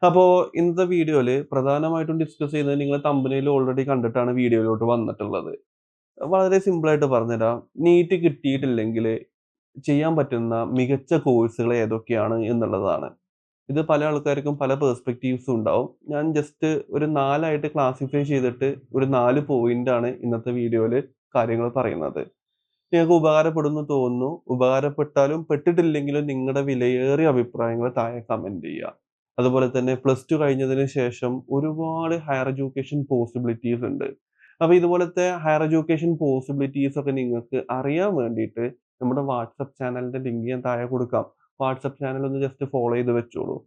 അപ്പോൾ ഇന്നത്തെ വീഡിയോയിൽ പ്രധാനമായിട്ടും ഡിസ്കസ് ചെയ്യുന്നത് നിങ്ങൾ തമ്പനയിൽ ഓൾറെഡി കണ്ടിട്ടാണ് വീഡിയോയിലോട്ട് വന്നിട്ടുള്ളത്. വളരെ സിമ്പിളായിട്ട് പറഞ്ഞുതരാം. നീറ്റ് കിട്ടിയിട്ടില്ലെങ്കിൽ ചെയ്യാൻ പറ്റുന്ന മികച്ച കോഴ്സുകൾ ഏതൊക്കെയാണ് എന്നുള്ളതാണ്. ഇത് പല ആൾക്കാർക്കും പല പെർസ്പെക്റ്റീവ്സും ഉണ്ടാവും. ഞാൻ ജസ്റ്റ് ഒരു 4 ആയിട്ട് ക്ലാസിഫൈ ചെയ്തിട്ട് ഒരു 4 പോയിന്റാണ് ഇന്നത്തെ വീഡിയോയിൽ കാര്യങ്ങൾ പറയുന്നത്. നിങ്ങൾക്ക് ഉപകാരപ്പെടുമെന്ന് തോന്നുന്നു. ഉപകാരപ്പെട്ടാലും പെട്ടിട്ടില്ലെങ്കിലും നിങ്ങളുടെ വിലയേറിയ അഭിപ്രായങ്ങൾ താഴെ കമന്റ് ചെയ്യുക. അതുപോലെ തന്നെ പ്ലസ് ടു കഴിഞ്ഞതിന് ശേഷം ഒരുപാട് ഹയർ എഡ്യൂക്കേഷൻ പോസിബിലിറ്റീസ് ഉണ്ട്. അപ്പോൾ ഇതുപോലത്തെ ഹയർ എഡ്യൂക്കേഷൻ പോസിബിലിറ്റീസ് ഒക്കെ നിങ്ങൾക്ക് അറിയാൻ വേണ്ടിയിട്ട് നമ്മുടെ വാട്സപ്പ് ചാനലിന്റെ ലിങ്ക് ഞാൻ താഴെ കൊടുക്കാം. വാട്സപ്പ് ചാനൽ ഒന്ന് ജസ്റ്റ് ഫോളോ ചെയ്ത് വെച്ചോളൂ.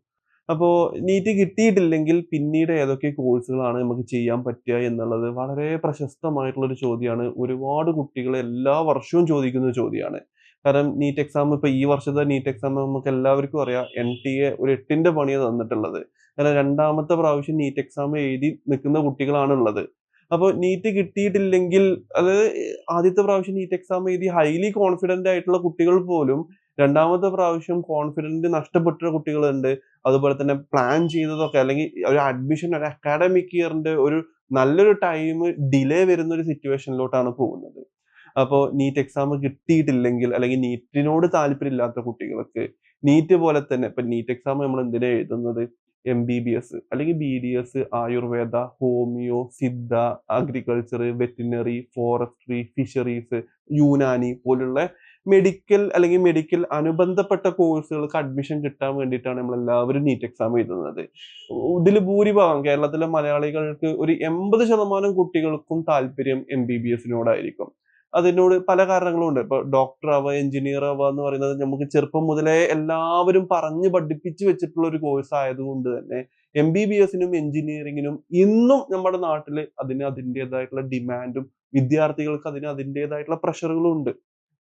അപ്പോൾ നീറ്റ് കിട്ടിയിട്ടില്ലെങ്കിൽ പിന്നീട് ഏതൊക്കെ കോഴ്സുകളാണ് നമുക്ക് ചെയ്യാൻ പറ്റുക എന്നുള്ളത് വളരെ പ്രശസ്തമായിട്ടുള്ള ഒരു ചോദ്യമാണ്. ഒരുപാട് കുട്ടികൾ എല്ലാ വർഷവും ചോദിക്കുന്ന ഒരു ചോദ്യമാണ്. കാരണം നീറ്റ് എക്സാം ഇപ്പൊ ഈ വർഷത്തെ നീറ്റ് എക്സാം നമുക്ക് എല്ലാവർക്കും അറിയാം NTA ഒരു 8ന്റെ പണിയാണ് തന്നിട്ടുള്ളത്. കാരണം രണ്ടാമത്തെ പ്രാവശ്യം നീറ്റ് എക്സാം എഴുതി നിൽക്കുന്ന കുട്ടികളാണ് ഉള്ളത്. അപ്പോൾ നീറ്റ് കിട്ടിയിട്ടില്ലെങ്കിൽ അതായത് ആദ്യത്തെ പ്രാവശ്യം നീറ്റ് എക്സാം എഴുതി ഹൈലി കോൺഫിഡന്റ് ആയിട്ടുള്ള കുട്ടികൾ പോലും രണ്ടാമത്തെ പ്രാവശ്യം കോൺഫിഡന്റ് നഷ്ടപ്പെട്ട കുട്ടികളുണ്ട്. അതുപോലെ തന്നെ പ്ലാൻ ചെയ്തതൊക്കെ അല്ലെങ്കിൽ ഒരു അഡ്മിഷൻ ഒരു അക്കാഡമിക് ഇയറിന്റെ ഒരു നല്ലൊരു ടൈം ഡിലേ വരുന്ന ഒരു സിറ്റുവേഷനിലോട്ടാണ് പോകുന്നത്. അപ്പോൾ നീറ്റ് എക്സാം കിട്ടിയിട്ടില്ലെങ്കിൽ അല്ലെങ്കിൽ നീറ്റിനോട് താല്പര്യമില്ലാത്ത കുട്ടികൾക്ക് നീറ്റ് പോലെ തന്നെ ഇപ്പൊ നീറ്റ് എക്സാം നമ്മൾ എന്തിനാ എഴുതുന്നത്? MBBS അല്ലെങ്കിൽ BDS, Ayurveda, homeo, Siddha, agriculture, veterinary, forestry, fisheries, Unani പോലുള്ള മെഡിക്കൽ അല്ലെങ്കിൽ മെഡിക്കൽ അനുബന്ധപ്പെട്ട കോഴ്സുകൾക്ക് അഡ്മിഷൻ കിട്ടാൻ വേണ്ടിയിട്ടാണ് നമ്മൾ എല്ലാവരും നീറ്റ് എക്സാം എഴുതുന്നത്. ഇതിൽ ഭൂരിഭാഗം കേരളത്തിലെ മലയാളികൾക്ക് ഒരു 80% കുട്ടികൾക്കും താല്പര്യം MBBS-നോടായിരിക്കും. അതിനോട് പല കാരണങ്ങളും ഉണ്ട്. ഇപ്പൊ ഡോക്ടർ ആവുക, എഞ്ചിനീയർ ആവുക എന്ന് പറയുന്നത് നമുക്ക് ചെറുപ്പം മുതലേ എല്ലാവരും പറഞ്ഞ് പഠിപ്പിച്ചു വെച്ചിട്ടുള്ള ഒരു കോഴ്സ് ആയതുകൊണ്ട് തന്നെ MBBS-നും എഞ്ചിനീയറിംഗിനും ഇന്നും നമ്മുടെ നാട്ടിൽ അതിൻ്റെതായിട്ടുള്ള ഡിമാൻഡും വിദ്യാർത്ഥികൾക്ക് അതിൻ്റെതായിട്ടുള്ള പ്രഷറുകളും ഉണ്ട്.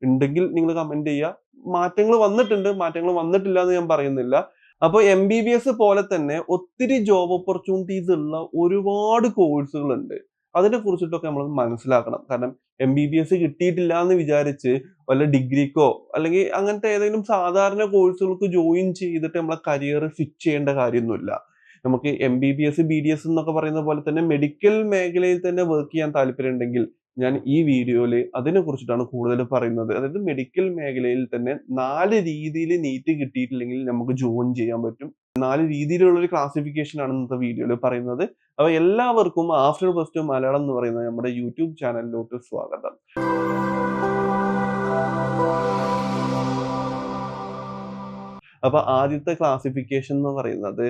ഉണ്ടെങ്കിൽ നിങ്ങൾ കമന്റ് ചെയ്യുക. മാറ്റങ്ങൾ വന്നിട്ടുണ്ട്, മാറ്റങ്ങൾ വന്നിട്ടില്ല എന്ന് ഞാൻ പറയുന്നില്ല. അപ്പൊ MBBS പോലെ തന്നെ ഒത്തിരി ജോബ് ഓപ്പർച്യൂണിറ്റീസ് ഉള്ള ഒരുപാട് കോഴ്സുകൾ ഉണ്ട്. അതിനെ കുറിച്ചിട്ടൊക്കെ നമ്മൾ മനസ്സിലാക്കണം. കാരണം MBBS കിട്ടിയിട്ടില്ല എന്ന് വിചാരിച്ച് വല്ല ഡിഗ്രിക്കോ അല്ലെങ്കിൽ അങ്ങനത്തെ ഏതെങ്കിലും സാധാരണ കോഴ്സുകൾക്ക് ജോയിൻ ചെയ്തിട്ട് നമ്മളെ കരിയർ സ്വിച്ച് ചെയ്യേണ്ട കാര്യമൊന്നുമില്ല. നമുക്ക് MBBS, BDS എന്നൊക്കെ പറയുന്ന പോലെ തന്നെ മെഡിക്കൽ മേഖലയിൽ തന്നെ വർക്ക് ചെയ്യാൻ താല്പര്യം ഉണ്ടെങ്കിൽ ഞാൻ ഈ വീഡിയോയിൽ അതിനെ കുറിച്ചിട്ടാണ് കൂടുതൽ പറയുന്നത്. അതായത് മെഡിക്കൽ മേഖലയിൽ തന്നെ 4 രീതിയിൽ നീറ്റ് കിട്ടിയിട്ടില്ലെങ്കിൽ നമുക്ക് ജോയിൻ ചെയ്യാൻ പറ്റും. 4 രീതിയിലുള്ള ഒരു ക്ലാസിഫിക്കേഷൻ ആണ് ഇന്നത്തെ വീഡിയോയിൽ പറയുന്നത്. അപ്പോൾ എല്ലാവർക്കും ആഫ്റ്റർ പ്ലസ് ടു മലയാളം എന്ന് പറയുന്ന നമ്മുടെ യൂട്യൂബ് ചാനലിലോട്ട് സ്വാഗതം. അപ്പൊ ആദ്യത്തെ ക്ലാസിഫിക്കേഷൻ എന്ന് പറയുന്നത്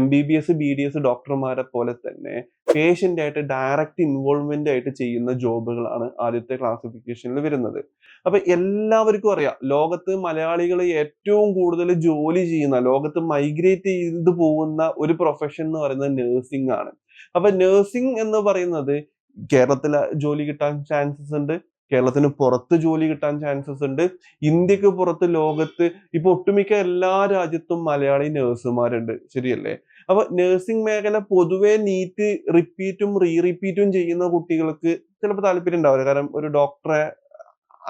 MBBS, BDS ഡോക്ടർമാരെ പോലെ തന്നെ പേഷ്യന്റ് ആയിട്ട് ഡയറക്റ്റ് ഇൻവോൾവ്മെന്റ് ആയിട്ട് ചെയ്യുന്ന ജോബുകളാണ് ആദ്യത്തെ ക്ലാസിഫിക്കേഷനിൽ വരുന്നത്. അപ്പൊ എല്ലാവർക്കും അറിയാം ലോകത്ത് മലയാളികൾ ഏറ്റവും കൂടുതൽ ജോലി ചെയ്യുന്ന ലോകത്ത് മൈഗ്രേറ്റ് ചെയ്ത് പോകുന്ന ഒരു പ്രൊഫഷൻ എന്ന് പറയുന്നത് നഴ്സിംഗ് ആണ്. അപ്പൊ നഴ്സിംഗ് എന്ന് പറയുന്നത് കേരളത്തിൽ ജോലി കിട്ടാൻ ചാൻസസ് ഉണ്ട്, കേരളത്തിന് പുറത്ത് ജോലി കിട്ടാൻ ചാൻസസ് ഉണ്ട്, ഇന്ത്യക്ക് പുറത്ത് ലോകത്ത് ഇപ്പൊ ഒട്ടുമിക്ക എല്ലാ രാജ്യത്തും മലയാളി നഴ്സുമാരുണ്ട്. ശരിയല്ലേ? അപ്പൊ നഴ്സിംഗ് മേഖല പൊതുവെ നീറ്റ് റിപ്പീറ്റും റിപ്പീറ്റും ചെയ്യുന്ന കുട്ടികൾക്ക് ചിലപ്പോൾ താല്പര്യം ഉണ്ടാവില്ല. കാരണം ഒരു ഡോക്ടറെ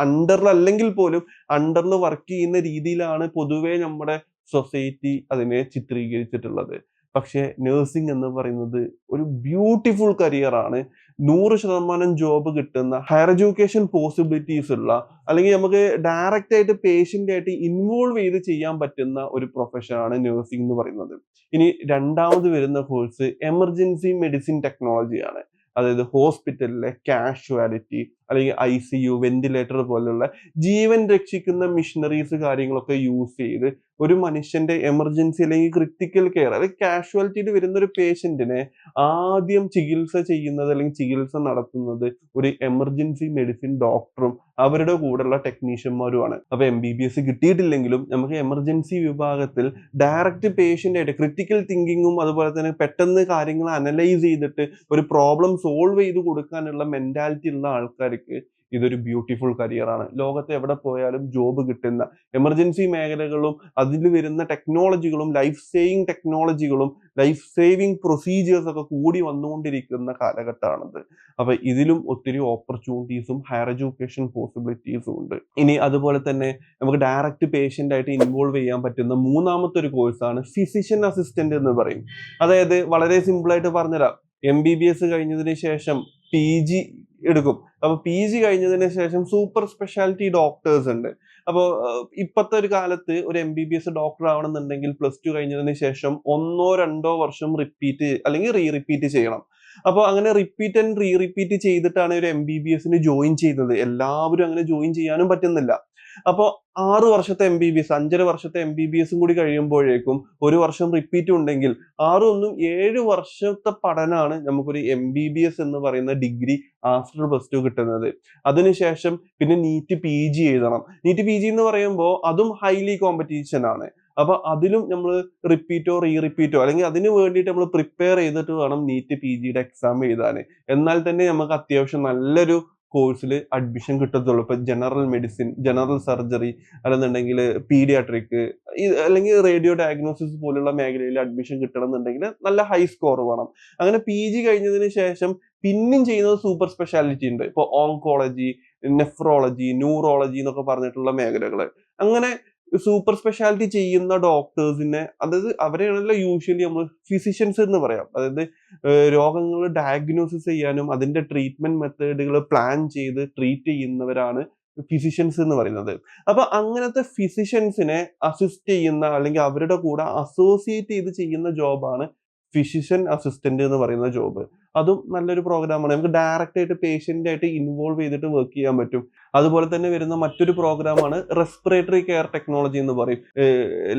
അണ്ടറിൽ അല്ലെങ്കിൽ പോലും അണ്ടറിൽ വർക്ക് ചെയ്യുന്ന രീതിയിലാണ് പൊതുവെ നമ്മുടെ സൊസൈറ്റി അതിനെ ചിത്രീകരിച്ചിട്ടുള്ളത്. പക്ഷെ നഴ്സിംഗ് എന്ന് പറയുന്നത് ഒരു ബ്യൂട്ടിഫുൾ കരിയർ ആണ്. 100% ജോബ് കിട്ടുന്ന ഹയർ എഡ്യൂക്കേഷൻ പോസിബിലിറ്റീസ് ഉള്ള അല്ലെങ്കിൽ നമുക്ക് ഡയറക്റ്റ് ആയിട്ട് പേഷ്യന്റ് ആയിട്ട് ഇൻവോൾവ് ചെയ്ത് ചെയ്യാൻ പറ്റുന്ന ഒരു പ്രൊഫഷൻ ആണ് നഴ്സിംഗ് എന്ന് പറയുന്നത്. ഇനി രണ്ടാമത് വരുന്ന കോഴ്സ് എമർജൻസി മെഡിസിൻ ടെക്നോളജി ആണ്. അതായത് ഹോസ്പിറ്റലിലെ കാഷ്വാലിറ്റി അല്ലെങ്കിൽ ICU, വെന്റിലേറ്റർ പോലുള്ള ജീവൻ രക്ഷിക്കുന്ന മിഷനറീസ് കാര്യങ്ങളൊക്കെ യൂസ് ചെയ്ത് ഒരു മനുഷ്യന്റെ എമർജൻസി അല്ലെങ്കിൽ ക്രിട്ടിക്കൽ കെയർ അല്ലെങ്കിൽ കാഷ്വാലിറ്റിയിൽ വരുന്ന ഒരു പേഷ്യന്റിനെ ആദ്യം ചികിത്സ ചെയ്യുന്നത് അല്ലെങ്കിൽ ചികിത്സ നടത്തുന്നത് ഒരു എമർജൻസി മെഡിസിൻ ഡോക്ടറും അവരുടെ കൂടെയുള്ള ടെക്നീഷ്യന്മാരുമാണ്. അപ്പൊ MBBS കിട്ടിയിട്ടില്ലെങ്കിലും നമുക്ക് എമർജൻസി വിഭാഗത്തിൽ ഡയറക്റ്റ് പേഷ്യന്റ് ആയിട്ട് ക്രിട്ടിക്കൽ തിങ്കിങ്ങും അതുപോലെ തന്നെ പെട്ടെന്ന് കാര്യങ്ങൾ അനലൈസ് ചെയ്തിട്ട് ഒരു പ്രോബ്ലം സോൾവ് ചെയ്ത് കൊടുക്കാനുള്ള മെന്റാലിറ്റി ഉള്ള ആൾക്കാർക്ക് ഇതൊരു ബ്യൂട്ടിഫുൾ കരിയർ ആണ്. ലോകത്ത് എവിടെ പോയാലും ജോബ് കിട്ടുന്ന എമർജൻസി മേഖലകളും അതിൽ വരുന്ന ടെക്നോളജികളും ലൈഫ് സേവിങ് ടെക്നോളജികളും ലൈഫ് സേവിങ് പ്രൊസീജിയേഴ്സ് ഒക്കെ കൂടി വന്നുകൊണ്ടിരിക്കുന്ന കാലഘട്ടമാണിത്. അപ്പൊ ഇതിലും ഒത്തിരി ഓപ്പർച്യൂണിറ്റീസും ഹയർ എഡ്യൂക്കേഷൻ പോസിബിലിറ്റീസും ഉണ്ട്. ഇനി അതുപോലെ തന്നെ നമുക്ക് ഡയറക്റ്റ് പേഷ്യന്റ് ആയിട്ട് ഇൻവോൾവ് ചെയ്യാൻ പറ്റുന്ന മൂന്നാമത്തെ ഒരു കോഴ്സാണ് ഫിസിഷ്യൻ അസിസ്റ്റന്റ് എന്ന് പറയും. അതായത് വളരെ സിമ്പിൾ ആയിട്ട് പറഞ്ഞുതരാം. MBBS കഴിഞ്ഞതിന് ശേഷം PG എടുക്കും. അപ്പൊ PG കഴിഞ്ഞതിന് ശേഷം സൂപ്പർ സ്പെഷ്യാലിറ്റി ഡോക്ടേഴ്സ് ഉണ്ട്. അപ്പോൾ ഇപ്പോഴത്തെ ഒരു കാലത്ത് ഒരു MBBS ഡോക്ടർ ആവണമെന്നുണ്ടെങ്കിൽ +2 കഴിഞ്ഞതിന് ശേഷം 1-2 വർഷം റിപ്പീറ്റ് അല്ലെങ്കിൽ റിപ്പീറ്റ് ചെയ്യണം. അപ്പോൾ അങ്ങനെ റിപ്പീറ്റ് ആൻഡ് റിപ്പീറ്റ് ചെയ്തിട്ടാണ് ഒരു MBBSന് ജോയിൻ ചെയ്യുന്നത്. എല്ലാവരും അങ്ങനെ ജോയിൻ ചെയ്യാനും പറ്റുന്നില്ല. അപ്പോൾ 6 വർഷത്തെ MBBS 5.5 വർഷത്തെ MBBSും കൂടി കഴിയുമ്പോഴേക്കും 1 വർഷം റിപ്പീറ്റ് ഉണ്ടെങ്കിൽ 6 1 7 വർഷത്തെ പഠനമാണ് നമുക്കൊരു MBBS എന്ന് പറയുന്ന ഡിഗ്രി ആഫ്റ്റർ +2 കിട്ടുന്നത്. അതിനുശേഷം പിന്നെ നീറ്റ് PG എഴുതണം. നീറ്റ് PG എന്ന് പറയുമ്പോൾ അതും ഹൈലി കോമ്പറ്റീഷൻ ആണ്. അപ്പൊ അതിലും നമ്മൾ റിപ്പീറ്റോ റിപ്പീറ്റോ അല്ലെങ്കിൽ അതിന് വേണ്ടിയിട്ട് നമ്മൾ പ്രിപ്പയർ ചെയ്തിട്ട് വേണം നീറ്റ് PGയുടെ എക്സാം എഴുതാൻ. എന്നാൽ തന്നെ നമുക്ക് അത്യാവശ്യം നല്ലൊരു കോഴ്സിൽ അഡ്മിഷൻ കിട്ടത്തുള്ളൂ. ഇപ്പൊ ജനറൽ മെഡിസിൻ, ജനറൽ സർജറി, അല്ലെന്നുണ്ടെങ്കിൽ പീഡിയാട്രിക്, അല്ലെങ്കിൽ റേഡിയോ ഡയഗ്നോസിസ് പോലുള്ള മേഖലയിൽ അഡ്മിഷൻ കിട്ടണം എന്നുണ്ടെങ്കിൽ നല്ല ഹൈ സ്കോർ വേണം. അങ്ങനെ PG കഴിഞ്ഞതിന് ശേഷം പിന്നെയും ചെയ്യുന്നത് സൂപ്പർ സ്പെഷ്യാലിറ്റി ഉണ്ട്. ഇപ്പൊ ഓങ്കോളജി, നെഫ്രോളജി, ന്യൂറോളജി എന്നൊക്കെ പറഞ്ഞിട്ടുള്ള മേഖലകൾ. അങ്ങനെ സൂപ്പർ സ്പെഷ്യാലിറ്റി ചെയ്യുന്ന ഡോക്ടേഴ്സിനെ, അതായത് അവരെയാണല്ലോ യൂഷ്വലി നമ്മൾ ഫിസിഷ്യൻസ് എന്ന് പറയാം. അതായത് രോഗങ്ങൾ ഡയഗ്നോസിസ് ചെയ്യാനും അതിന്റെ ട്രീറ്റ്മെന്റ് മെത്തേഡുകൾ പ്ലാൻ ചെയ്ത് ട്രീറ്റ് ചെയ്യുന്നവരാണ് ഫിസിഷ്യൻസ് എന്ന് പറയുന്നത്. അപ്പൊ അങ്ങനത്തെ ഫിസിഷ്യൻസിനെ അസിസ്റ്റ് ചെയ്യുന്ന അല്ലെങ്കിൽ അവരുടെ കൂടെ അസോസിയേറ്റ് ചെയ്ത് ചെയ്യുന്ന ജോബാണ് ഫിസിഷ്യൻ അസിസ്റ്റന്റ് എന്ന് പറയുന്ന ജോബ്. അതും നല്ലൊരു പ്രോഗ്രാമാണ്. നമുക്ക് ഡയറക്റ്റ് ആയിട്ട് പേഷ്യന്റ് ആയിട്ട് ഇൻവോൾവ് ചെയ്തിട്ട് വർക്ക് ചെയ്യാൻ പറ്റും. അതുപോലെ തന്നെ വരുന്ന മറ്റൊരു പ്രോഗ്രാമാണ് റെസ്പിറേറ്ററി കെയർ ടെക്നോളജി എന്ന് പറയും.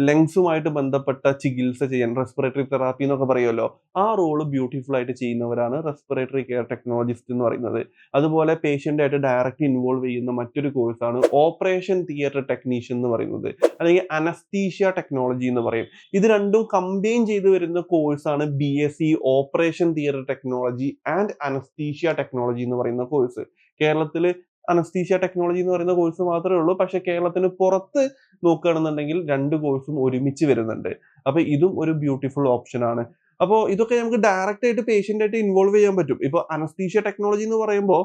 ലങ്സുമായിട്ട് ബന്ധപ്പെട്ട ചികിത്സ ചെയ്യാൻ റെസ്പിറേറ്ററി തെറാപ്പി എന്നൊക്കെ പറയുമല്ലോ, ആ റോള് ബ്യൂട്ടിഫുൾ ആയിട്ട് ചെയ്യുന്നവരാണ് റെസ്പിറേറ്ററി കെയർ ടെക്നോളജിസ്റ്റ് എന്ന് പറയുന്നത്. അതുപോലെ പേഷ്യന്റ് ആയിട്ട് ഡയറക്റ്റ് ഇൻവോൾവ് ചെയ്യുന്ന മറ്റൊരു കോഴ്സാണ് ഓപ്പറേഷൻ തിയേറ്റർ ടെക്നീഷ്യൻ എന്ന് പറയുന്നത്, അല്ലെങ്കിൽ അനസ്തീഷ്യ ടെക്നോളജി എന്ന് പറയും. ഇത് രണ്ടും കമ്പൈൻ ചെയ്ത് വരുന്ന കോഴ്സാണ് BSc operation theatre technology and anaesthesia technology എന്ന് പറയുന്ന കോഴ്സ്. കേരളത്തിൽ അനസ്തീഷ്യ ടെക്നോളജി എന്ന് പറയുന്ന കോഴ്സ് മാത്രമേ ഉള്ളൂ. പക്ഷെ കേരളത്തിന് പുറത്ത് നോക്കുകയാണെന്നുണ്ടെങ്കിൽ 2 കോഴ്സും ഒരുമിച്ച് വരുന്നുണ്ട്. അപ്പൊ ഇതും ഒരു ബ്യൂട്ടിഫുൾ ഓപ്ഷൻ ആണ്. അപ്പോൾ ഇതൊക്കെ നമുക്ക് ഡയറക്റ്റ് ആയിട്ട് പേഷ്യന്റ് ആയിട്ട് ഇൻവോൾവ് ചെയ്യാൻ പറ്റും. ഇപ്പൊ അനസ്തീഷ്യ ടെക്നോളജി എന്ന് പറയുമ്പോൾ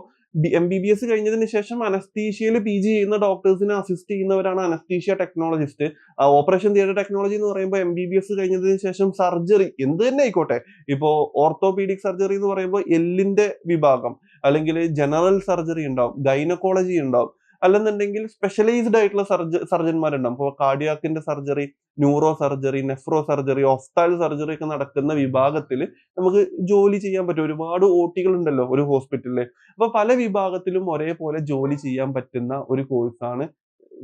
MBBS കഴിഞ്ഞതിന് ശേഷം അനസ്തീഷ്യയിൽ PG ചെയ്യുന്ന ഡോക്ടേഴ്സിനെ അസിസ്റ്റ് ചെയ്യുന്നവരാണ് anaesthesia technologist. Operation theatre technology എന്ന് പറയുമ്പോൾ MBBS കഴിഞ്ഞതിന് ശേഷം സർജറി എന്ത് തന്നെ ആയിക്കോട്ടെ, ഇപ്പോ ഓർത്തോപീഡിക് സർജറി എന്ന് പറയുമ്പോൾ എല്ലിന്റെ വിഭാഗം, അല്ലെങ്കിൽ ജനറൽ സർജറി ഉണ്ടാവും, ഗൈനക്കോളജി ഉണ്ടാവും, അല്ലെന്നുണ്ടെങ്കിൽ സ്പെഷ്യലൈസ്ഡ് ആയിട്ടുള്ള സർജന്മാരുണ്ടാവും. ഇപ്പോൾ കാർഡിയാക്കിന്റെ surgery, neuro surgery, nephro surgery, ophthal surgery ഒക്കെ നടക്കുന്ന വിഭാഗത്തിൽ നമുക്ക് ജോലി ചെയ്യാൻ പറ്റും. ഒരുപാട് OTകൾ ഉണ്ടല്ലോ ഒരു ഹോസ്പിറ്റലിൽ. അപ്പൊ പല വിഭാഗത്തിലും ഒരേപോലെ ജോലി ചെയ്യാൻ പറ്റുന്ന ഒരു കോഴ്സാണ്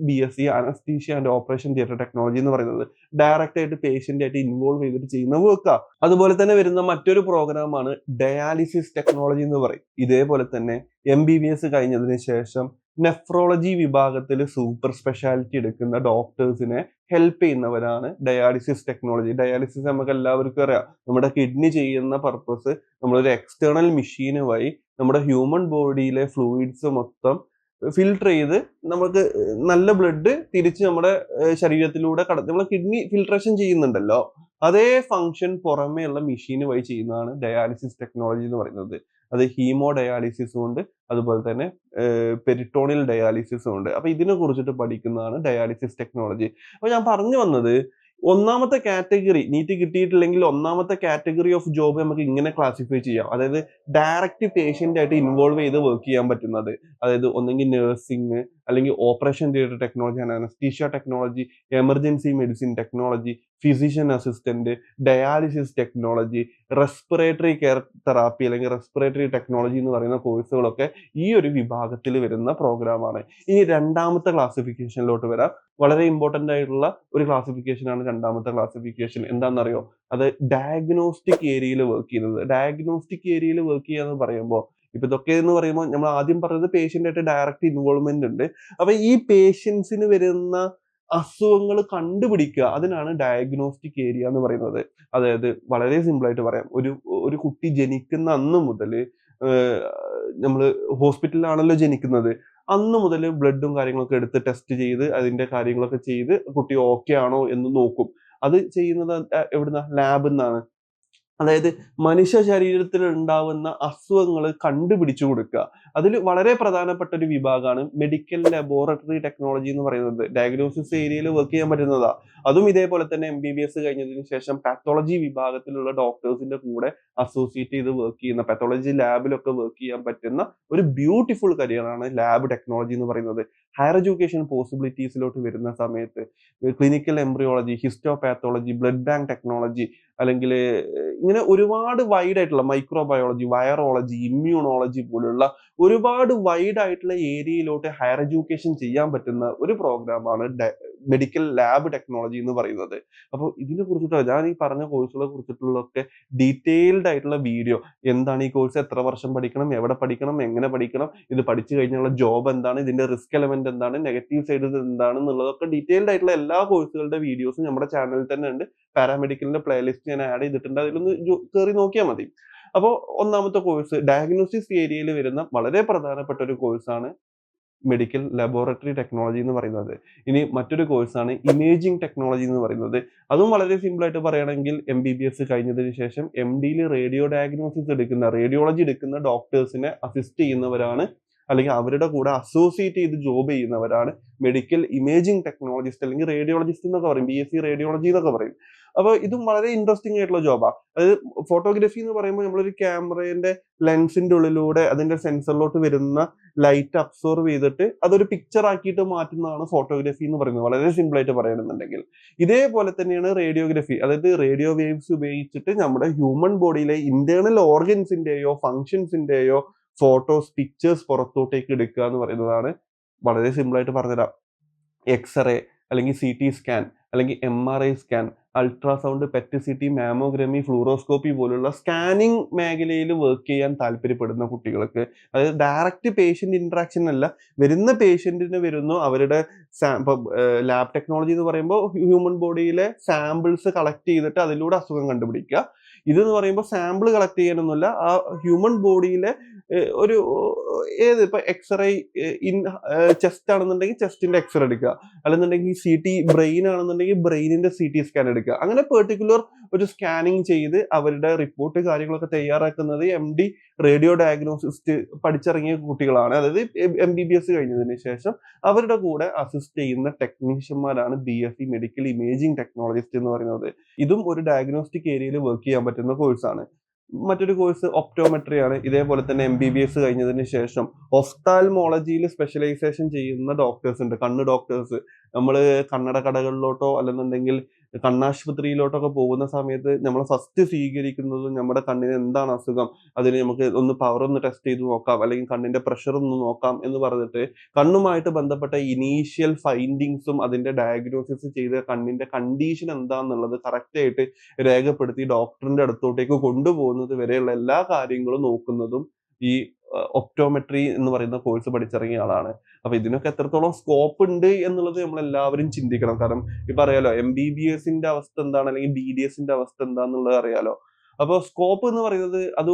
BSc anaesthesia and operation theatre technology എന്ന് പറയുന്നത്. ഡയറക്റ്റ് ആയിട്ട് പേഷ്യന്റ് ആയിട്ട് ഇൻവോൾവ് ചെയ്തിട്ട് ചെയ്യുന്ന വർക്കാ. അതുപോലെ തന്നെ വരുന്ന മറ്റൊരു പ്രോഗ്രാമാണ് ഡയാലിസിസ് ടെക്നോളജി എന്ന് പറയും. ഇതേപോലെ തന്നെ MBBS കഴിഞ്ഞതിന് ശേഷം നെഫ്രോളജി വിഭാഗത്തിൽ സൂപ്പർ സ്പെഷ്യാലിറ്റി എടുക്കുന്ന ഡോക്ടേഴ്സിനെ ഹെൽപ്പ് ചെയ്യുന്നവരാണ് ഡയാലിസിസ് ടെക്നോളജി. ഡയാലിസിസ് നമുക്ക് എല്ലാവർക്കും അറിയാം. നമ്മുടെ കിഡ്നി ചെയ്യുന്ന പർപ്പസ് നമ്മളൊരു എക്സ്റ്റേണൽ മെഷീന് വഴി നമ്മുടെ ഹ്യൂമൻ ബോഡിയിലെ ഫ്ലൂയിഡ്സ് മൊത്തം ഫിൽട്ടർ ചെയ്ത് നമുക്ക് നല്ല ബ്ലഡ് തിരിച്ച് നമ്മുടെ ശരീരത്തിലൂടെ നമ്മുടെ കിഡ്നി ഫിൽട്രേഷൻ ചെയ്യുന്നുണ്ടല്ലോ, അതേ ഫംഗ്ഷൻ പുറമേയുള്ള മെഷീന് വഴി ചെയ്യുന്നതാണ് ഡയാലിസിസ് ടെക്നോളജി എന്ന് പറയുന്നത്. അത് ഹീമോ ഡയാലിസിസും ഉണ്ട്, അതുപോലെ തന്നെ പെരിറ്റോണിയൽ ഡയാലിസിസും ഉണ്ട്. അപ്പൊ ഇതിനെ കുറിച്ചിട്ട് പഠിക്കുന്നതാണ് ഡയാലിസിസ് ടെക്നോളജി. അപ്പൊ ഞാൻ പറഞ്ഞു വന്നത്, ഒന്നാമത്തെ കാറ്റഗറി നീറ്റ് കിട്ടിയിട്ടില്ലെങ്കിൽ ഒന്നാമത്തെ കാറ്റഗറി ഓഫ് ജോബ് നമുക്ക് ഇങ്ങനെ ക്ലാസിഫൈ ചെയ്യാം. അതായത് ഡയറക്റ്റ് പേഷ്യന്റ് ആയിട്ട് ഇൻവോൾവ് ചെയ്ത് വർക്ക് ചെയ്യാൻ പറ്റുന്നത്. അതായത് ഒന്നെങ്കിൽ നഴ്സിംഗ്, അല്ലെങ്കിൽ operation theatre technology, anaesthesia technology, emergency medicine technology, physician assistant, dialysis technology, respiratory care therapy അല്ലെങ്കിൽ റെസ്പിറേറ്ററി ടെക്നോളജി എന്ന് പറയുന്ന കോഴ്സുകളൊക്കെ ഈ ഒരു വിഭാഗത്തിൽ വരുന്ന പ്രോഗ്രാമാണ്. ഇനി രണ്ടാമത്തെ ക്ലാസിഫിക്കേഷനിലോട്ട് വരാം. വളരെ ഇമ്പോർട്ടന്റ് ആയിട്ടുള്ള ഒരു ക്ലാസിഫിക്കേഷൻ ആണ് രണ്ടാമത്തെ ക്ലാസിഫിക്കേഷൻ. എന്താണെന്നറിയോ? അത് ഡയഗ്നോസ്റ്റിക് ഏരിയയിൽ വർക്ക് ചെയ്യുന്നത്. ഡയഗ്നോസ്റ്റിക് ഏരിയയിൽ വർക്ക് ചെയ്യുക എന്ന് പറയുമ്പോൾ, ഇപ്പൊ ഇതൊക്കെ എന്ന് പറയുമ്പോൾ നമ്മൾ ആദ്യം പറഞ്ഞത് പേഷ്യന്റ് ആയിട്ട് ഡയറക്റ്റ് ഇൻവോൾവ്മെന്റ് ഉണ്ട്. അപ്പൊ ഈ പേഷ്യൻസിന് വരുന്ന അസുഖങ്ങൾ കണ്ടുപിടിക്കുക, അതിനാണ് ഡയഗ്നോസ്റ്റിക് ഏരിയ എന്ന് പറയുന്നത്. അതായത് വളരെ സിമ്പിൾ ആയിട്ട് പറയാം, ഒരു കുട്ടി ജനിക്കുന്ന അന്ന് മുതൽ നമ്മൾ ഹോസ്പിറ്റലിലാണല്ലോ ജനിക്കുന്നത്, അന്ന് മുതൽ ബ്ലഡും കാര്യങ്ങളൊക്കെ എടുത്ത് ടെസ്റ്റ് ചെയ്ത് അതിന്റെ കാര്യങ്ങളൊക്കെ ചെയ്ത് കുട്ടി ഓക്കെ ആണോ എന്ന് നോക്കും. അത് ചെയ്യുന്നത് എവിടുന്ന? ലാബിൽ നിന്നാണ്. അതായത് മനുഷ്യ ശരീരത്തിൽ ഉണ്ടാവുന്ന അസുഖങ്ങൾ കണ്ടുപിടിച്ചു കൊടുക്കുക. അതിൽ വളരെ പ്രധാനപ്പെട്ട ഒരു വിഭാഗമാണ് മെഡിക്കൽ ലബോറട്ടറി ടെക്നോളജി എന്ന് പറയുന്നത്. ഡയഗ്നോസിസ് ഏരിയയിൽ വർക്ക് ചെയ്യാൻ പറ്റുന്നതാ. അതും ഇതേപോലെ തന്നെ MBBS കഴിഞ്ഞതിന് ശേഷം പാത്തോളജി വിഭാഗത്തിലുള്ള ഡോക്ടേഴ്സിന്റെ കൂടെ അസോസിയേറ്റ് ചെയ്ത് വർക്ക് ചെയ്യുന്ന, പാത്തോളജി ലാബിലൊക്കെ വർക്ക് ചെയ്യാൻ പറ്റുന്ന ഒരു ബ്യൂട്ടിഫുൾ കരിയറാണ് ലാബ് ടെക്നോളജി എന്ന് പറയുന്നത്. ഹയർ എഡ്യൂക്കേഷൻ പോസിബിലിറ്റീസിലോട്ട് വരുന്ന സമയത്ത് clinical embryology, histopathology, blood bank technology, അല്ലെങ്കിൽ ഇങ്ങനെ ഒരുപാട് വൈഡ് ആയിട്ടുള്ള മൈക്രോബയോളജി, വൈറോളജി, ഇമ്മ്യൂണോളജി പോലുള്ള ഒരുപാട് വൈഡ് ആയിട്ടുള്ള ഏരിയയിലോട്ട് ഹയർ എഡ്യൂക്കേഷൻ ചെയ്യാൻ പറ്റുന്ന ഒരു പ്രോഗ്രാമാണ് മെഡിക്കൽ ലാബ് ടെക്നോളജി എന്ന് പറയുന്നത്. അപ്പോൾ ഇതിനെ കുറിച്ചിട്ട് ഞാൻ ഈ പറഞ്ഞ കോഴ്സുകളെ കുറിച്ചിട്ടുള്ളൊക്കെ ഡീറ്റെയിൽഡ് ആയിട്ടുള്ള വീഡിയോ, എന്താണ് ഈ കോഴ്സ്, എത്ര വർഷം പഠിക്കണം, എവിടെ പഠിക്കണം, എങ്ങനെ പഠിക്കണം, ഇത് പഠിച്ചു കഴിഞ്ഞുള്ള ജോബ് എന്താണ്, ഇതിന്റെ റിസ്ക് എലമെന്റ് എന്താണ്, നെഗറ്റീവ് സൈഡ് എന്താണ് എന്നുള്ളതൊക്കെ ഡീറ്റെയിൽഡ് ആയിട്ടുള്ള എല്ലാ കോഴ്സുകളുടെ വീഡിയോസും നമ്മുടെ ചാനലിൽ തന്നെ ഉണ്ട്. പാരാമെഡിക്കലിന്റെ പ്ലേലിസ്റ്റ് ഞാൻ ആഡ് ചെയ്തിട്ടുണ്ട്. അതിലൊന്ന് കയറി നോക്കിയാൽ മതി. അപ്പോൾ ഒന്നാമത്തെ കോഴ്സ് ഡയഗ്നോസിസ് ഏരിയയിൽ വരുന്ന വളരെ പ്രധാനപ്പെട്ട ഒരു കോഴ്സാണ് മെഡിക്കൽ ലബോറട്ടറി ടെക്നോളജി എന്ന് പറയുന്നത്. ഇനി മറ്റൊരു കോഴ്സാണ് ഇമേജിംഗ് ടെക്നോളജി എന്ന് പറയുന്നത്. അതും വളരെ സിമ്പിൾ ആയിട്ട് പറയുകയാണെങ്കിൽ MBBS കഴിഞ്ഞതിന് ശേഷം MDയിൽ റേഡിയോ ഡയഗ്നോസിസ് എടുക്കുന്ന, റേഡിയോളജി എടുക്കുന്ന ഡോക്ടേഴ്സിനെ അസിസ്റ്റ് ചെയ്യുന്നവരാണ്, അല്ലെങ്കിൽ അവരുടെ കൂടെ അസോസിയേറ്റ് ചെയ്ത് ജോബ് ചെയ്യുന്നവരാണ് മെഡിക്കൽ ഇമേജിംഗ് ടെക്നോളജിസ്റ്റ്, അല്ലെങ്കിൽ റേഡിയോളജിസ്റ്റ് എന്നൊക്കെ പറയും, BSc റേഡിയോളജി എന്നൊക്കെ പറയും. അപ്പോൾ ഇതും വളരെ ഇൻട്രസ്റ്റിംഗ് ആയിട്ടുള്ള ജോബാണ്. അതായത് ഫോട്ടോഗ്രാഫി എന്ന് പറയുമ്പോൾ നമ്മളൊരു ക്യാമറയുടെ ലെൻസിന്റെ ഉള്ളിലൂടെ അതിന്റെ സെൻസറിലോട്ട് വരുന്ന ലൈറ്റ് അബ്സോർവ് ചെയ്തിട്ട് അതൊരു പിക്ചർ ആക്കിയിട്ട് മാറ്റുന്നതാണ് ഫോട്ടോഗ്രാഫി എന്ന് പറയുന്നത്, വളരെ സിമ്പിൾ ആയിട്ട് പറയുകയാണെന്നുണ്ടെങ്കിൽ. ഇതേപോലെ തന്നെയാണ് റേഡിയോഗ്രഫി. അതായത് റേഡിയോ വേവ്സ് ഉപയോഗിച്ചിട്ട് നമ്മുടെ ഹ്യൂമൻ ബോഡിയിലെ ഇന്റേണൽ ഓർഗൻസിന്റെയോ ഫങ്ഷൻസിന്റെയോ ഫോട്ടോസ്, പിക്ചേഴ്സ് പുറത്തോട്ടേക്ക് എടുക്കുക എന്ന് പറയുന്നതാണ്. വളരെ സിമ്പിൾ ആയിട്ട് പറഞ്ഞുതരാം. എക്സ്റേ, അല്ലെങ്കിൽ CT സ്കാൻ, അല്ലെങ്കിൽ MRI scan, ultrasound, PET CT, mammography, fluoroscopy പോലുള്ള സ്കാനിങ് മേഖലയിൽ വർക്ക് ചെയ്യാൻ താല്പര്യപ്പെടുന്ന കുട്ടികൾക്ക്, അതായത് ഡയറക്റ്റ് പേഷ്യന്റ് ഇന്ററാക്ഷൻ അല്ല, വരുന്ന പേഷ്യന്റിന് വരുന്നു, അവരുടെ ലാബ് ടെക്നോളജി എന്ന് പറയുമ്പോൾ ഹ്യൂമൻ ബോഡിയിലെ സാമ്പിൾസ് കളക്ട് ചെയ്തിട്ട് അതിലൂടെ അസുഖം കണ്ടുപിടിക്കുക. ഇതെന്ന് പറയുമ്പോൾ സാമ്പിൾ കളക്ട് ചെയ്യാനൊന്നുമില്ല, ആ ഹ്യൂമൻ ബോഡിയിലെ ഒരു ഇപ്പൊ എക്സ്റേ ഇൻ ചെസ്റ്റ് ആണെന്നുണ്ടെങ്കിൽ ചെസ്റ്റിന്റെ എക്സ്റേ എടുക്കുക, അല്ലെന്നുണ്ടെങ്കിൽ CT ബ്രെയിൻ ആണെന്നുണ്ടെങ്കിൽ ബ്രെയിനിന്റെ CT സ്കാൻ എടുക്കുക. അങ്ങനെ പെർട്ടിക്കുലർ ഒരു സ്കാനിങ് ചെയ്ത് അവരുടെ റിപ്പോർട്ട് കാര്യങ്ങളൊക്കെ തയ്യാറാക്കുന്നത് MD റേഡിയോ ഡയഗ്നോസിസ്റ്റ് പഠിച്ചിറങ്ങിയ കുട്ടികളാണ്. അതായത് MBBS കഴിഞ്ഞതിന് ശേഷം അവരുടെ കൂടെ അസിസ്റ്റ് ചെയ്യുന്ന ടെക്നീഷ്യന്മാരാണ് BSc മെഡിക്കൽ ഇമേജിംഗ് ടെക്നോളജിസ്റ്റ് എന്ന് പറയുന്നത്. ഇതും ഒരു ഡയഗ്നോസ്റ്റിക് ഏരിയയിൽ വർക്ക് ചെയ്യാൻ പറ്റുന്ന കോഴ്സാണ്. മറ്റൊരു കോഴ്സ് ഒപ്റ്റോമെട്രി ആണ്. ഇതേപോലെ തന്നെ MBBS കഴിഞ്ഞതിന് ശേഷം ഒഫ്താൽമോളജിയിൽ സ്പെഷ്യലൈസേഷൻ ചെയ്യുന്ന ഡോക്ടേഴ്സ് ഉണ്ട്, കണ്ണ് ഡോക്ടേഴ്സ്. നമ്മൾ കണ്ണട കടകളിലോട്ടോ അല്ലെന്നുണ്ടെങ്കിൽ കണ്ണാശുപത്രിയിലോട്ടൊക്കെ പോകുന്ന സമയത്ത് നമ്മൾ ഫസ്റ്റ് സ്വീകരിക്കുന്നതും നമ്മുടെ കണ്ണിന് എന്താണ് അസുഖം, അതിന് നമുക്ക് ഒന്ന് പവർ ഒന്ന് ടെസ്റ്റ് ചെയ്ത് നോക്കാം, അല്ലെങ്കിൽ കണ്ണിന്റെ പ്രഷർ ഒന്ന് നോക്കാം എന്ന് പറഞ്ഞിട്ട് കണ്ണുമായിട്ട് ബന്ധപ്പെട്ട ഇനീഷ്യൽ ഫൈൻഡിങ്സും അതിന്റെ ഡയഗ്നോസിസ് ചെയ്ത് കണ്ണിന്റെ കണ്ടീഷൻ എന്താന്നുള്ളത് കറക്റ്റ് ആയിട്ട് രേഖപ്പെടുത്തി ഡോക്ടറിന്റെ അടുത്തോട്ടേക്ക് കൊണ്ടുപോകുന്നത് വരെയുള്ള എല്ലാ കാര്യങ്ങളും നോക്കുന്നതും ഈ ഒപ്റ്റോമെട്രി എന്ന് പറയുന്ന കോഴ്സ് പഠിച്ചിറങ്ങിയ ആളാണ്. അപ്പൊ ഇതിനൊക്കെ എത്രത്തോളം സ്കോപ്പ് ഉണ്ട് എന്നുള്ളത് നമ്മൾ എല്ലാവരും ചിന്തിക്കണം. കാരണം ഇപ്പൊ അറിയാലോ MBBSന്റെ അവസ്ഥ എന്താണ്, അല്ലെങ്കിൽ BDSന്റെ അവസ്ഥ എന്താന്നുള്ളത് അറിയാലോ. അപ്പോൾ സ്കോപ്പ് എന്ന് പറയുന്നത് അത്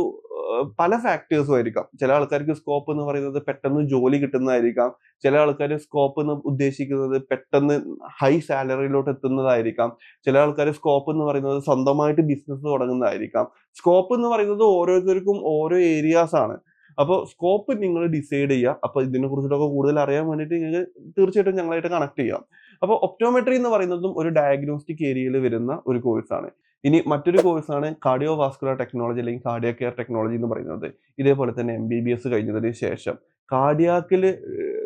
പല ഫാക്ടേഴ്സും ആയിരിക്കാം. ചില ആൾക്കാർക്ക് സ്കോപ്പ് എന്ന് പറയുന്നത് പെട്ടെന്ന് ജോലി കിട്ടുന്നതായിരിക്കാം. ചില ആൾക്കാർ സ്കോപ്പ് എന്ന് ഉദ്ദേശിക്കുന്നത് പെട്ടെന്ന് ഹൈ സാലറിയിലോട്ട് എത്തുന്നതായിരിക്കാം. ചില ആൾക്കാർ സ്കോപ്പ് എന്ന് പറയുന്നത് സ്വന്തമായിട്ട് ബിസിനസ് തുടങ്ങുന്നതായിരിക്കാം. സ്കോപ്പ് എന്ന് പറയുന്നത് ഓരോരുത്തർക്കും ഓരോ ഏരിയാസ് ആണ്. അപ്പോൾ സ്കോപ്പ് നിങ്ങൾ ഡിസൈഡ് ചെയ്യുക. അപ്പൊ ഇതിനെ കുറിച്ചിട്ടൊക്കെ കൂടുതൽ അറിയാൻ വേണ്ടിയിട്ട് നിങ്ങൾക്ക് തീർച്ചയായിട്ടും ഞങ്ങളായിട്ട് കണക്ട് ചെയ്യാം. അപ്പോൾ ഒപ്റ്റോമെട്രി എന്ന് പറയുന്നതും ഒരു ഡയഗ്നോസ്റ്റിക് ഏരിയയിൽ വരുന്ന ഒരു കോഴ്സാണ്. ഇനി മറ്റൊരു കോഴ്സാണ് കാർഡിയോ വാസ്കുലർ ടെക്നോളജി, അല്ലെങ്കിൽ കാർഡിയാക് കെയർ ടെക്നോളജി എന്ന് പറയുന്നത്. ഇതേപോലെ തന്നെ MBBS കഴിഞ്ഞതിന് ശേഷം കാർഡിയാക്കിൽ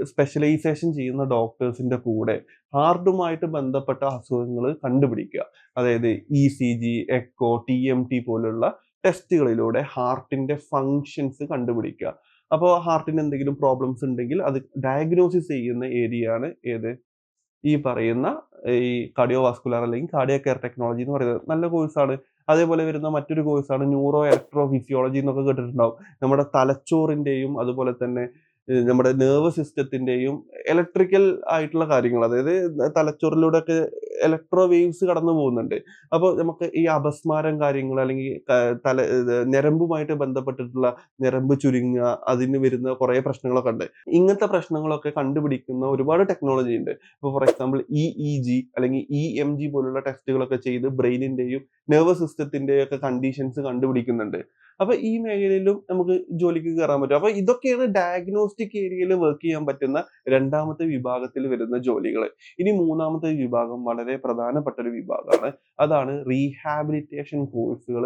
സ്പെഷ്യലൈസേഷൻ ചെയ്യുന്ന ഡോക്ടേഴ്സിന്റെ കൂടെ ഹാർട്ടുമായിട്ട് ബന്ധപ്പെട്ട അസുഖങ്ങൾ കണ്ടുപിടിക്കുക. അതായത് ECG, എക്കോ, TMT പോലുള്ള ടെസ്റ്റുകളിലൂടെ ഹാർട്ടിന്റെ ഫങ്ഷൻസ് കണ്ടുപിടിക്കുക. അപ്പോൾ ഹാർട്ടിന് എന്തെങ്കിലും പ്രോബ്ലംസ് ഉണ്ടെങ്കിൽ അത് ഡയഗ്നോസിസ് ചെയ്യുന്ന ഏരിയയാണ് ഏത്, ഈ പറയുന്ന ഈ കാർഡിയോവാസ്കുലർ അല്ലെങ്കിൽ കാർഡിയാക് കെയർ ടെക്നോളജി എന്ന് പറയുന്നത്. നല്ല കോഴ്സാണ്. അതേപോലെ വരുന്ന മറ്റൊരു കോഴ്സാണ് ന്യൂറോ ഇലക്ട്രോ ഫിസിയോളജി എന്നൊക്കെ കേട്ടിട്ടുണ്ടാവും. നമ്മുടെ തലച്ചോറിന്റെയും അതുപോലെ തന്നെ നമ്മുടെ നെർവസ് സിസ്റ്റത്തിന്റെയും ഇലക്ട്രിക്കൽ ആയിട്ടുള്ള കാര്യങ്ങൾ, അതായത് തലച്ചോറിലൂടെയൊക്കെ ഇലക്ട്രോ വേവ്സ് കടന്നു പോകുന്നുണ്ട്. അപ്പോൾ നമുക്ക് ഈ അപസ്മാരം കാര്യങ്ങൾ അല്ലെങ്കിൽ ഞരമ്പുമായിട്ട് ബന്ധപ്പെട്ടിട്ടുള്ള ഞരമ്പ് ചുരുങ്ങുക, അതിന് വരുന്ന കുറേ പ്രശ്നങ്ങളൊക്കെ ഉണ്ട്. ഇങ്ങനത്തെ പ്രശ്നങ്ങളൊക്കെ കണ്ടുപിടിക്കുന്ന ഒരുപാട് ടെക്നോളജി ഉണ്ട്. ഇപ്പോൾ ഫോർ എക്സാമ്പിൾ ഇഇജി അല്ലെങ്കിൽ ഇഎംജി പോലുള്ള ടെസ്റ്റുകളൊക്കെ ചെയ്ത് ബ്രെയിനിന്റെയും നെർവസ് സിസ്റ്റത്തിന്റെയും ഒക്കെ കണ്ടീഷൻസ് കണ്ടുപിടിക്കുന്നുണ്ട്. അപ്പൊ ഈ മേഖലയിലും നമുക്ക് ജോലിക്ക് കയറാൻ പറ്റും. അപ്പൊ ഇതൊക്കെയാണ് ഡയഗ്നോസ്റ്റിക് ഏരിയയിൽ വർക്ക് ചെയ്യാൻ പറ്റുന്ന രണ്ടാമത്തെ വിഭാഗത്തിൽ വരുന്ന ജോലികൾ. ഇനി മൂന്നാമത്തെ വിഭാഗം വളരെ പ്രധാനപ്പെട്ട ഒരു വിഭാഗമാണ്. അതാണ് റീഹാബിലിറ്റേഷൻ കോഴ്സുകൾ